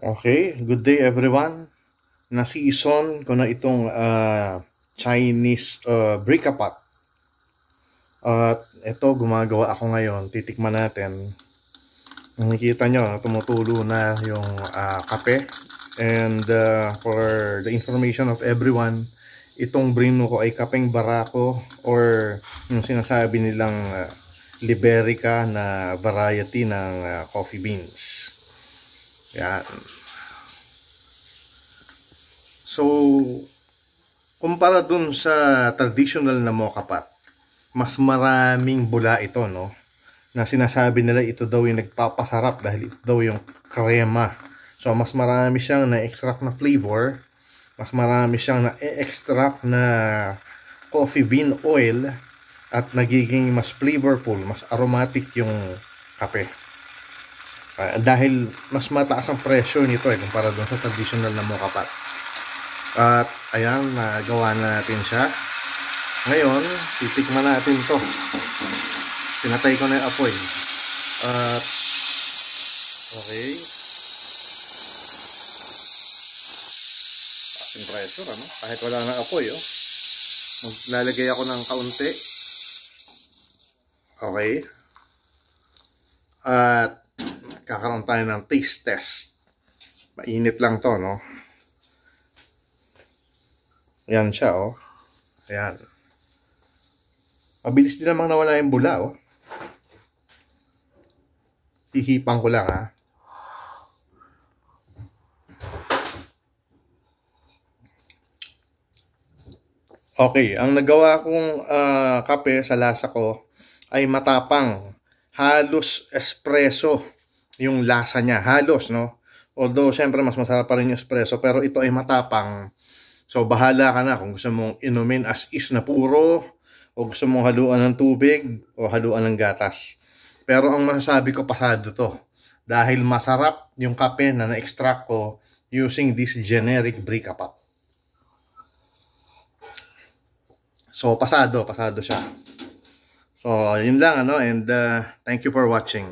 Okay, good day everyone. Na-season ko na itong Chinese brick-a-pot. At ito, gumagawa ako ngayon. Titikman natin. Nakikita nyo, tumutulo na yung kape. And for the information of everyone, itong brino ko ay kapeng barako or yung sinasabi nilang Liberica na variety ng coffee beans. Yan. So, kumpara dun sa traditional na mocha pot, mas maraming bula ito, no? Na sinasabi nila ito daw yung nagpapasarap dahil ito daw yung krema. So, mas marami siyang na-extract na flavor, mas marami siyang na-extract na coffee bean oil, at nagiging mas flavorful, mas aromatic yung kape. Dahil mas mataas ang presyo nito kumpara dun sa traditional na mocha pot. At ayan, nagawa na natin siya. Ngayon, titikman natin to. Pinatay ko na yung apoy. At okay. Ating pressure, ano? Kahit wala na apoy, oh. Maglalagay ako ng kaunti. Okay. At kakaroon tayo ng taste test. Mainit lang to, no? Ayan siya, oh. Ayan. Mabilis din namang nawala yung bula, oh. Hihipang ko lang, ha. Okay, ang nagawa kong kape sa lasa ko ay matapang. Halos espresso yung lasa niya. Halos, no? Although, syempre, mas masarap pa rin yung espresso. Pero ito ay matapang. So, bahala ka na kung gusto mong inumin as is na puro, o gusto mong haluan ng tubig, o haluan ng gatas. Pero ang masasabi ko, pasado to. Dahil masarap yung kape na na-extract ko using this generic brick-a-pot. So, pasado siya. So, yun lang, ano, and thank you for watching.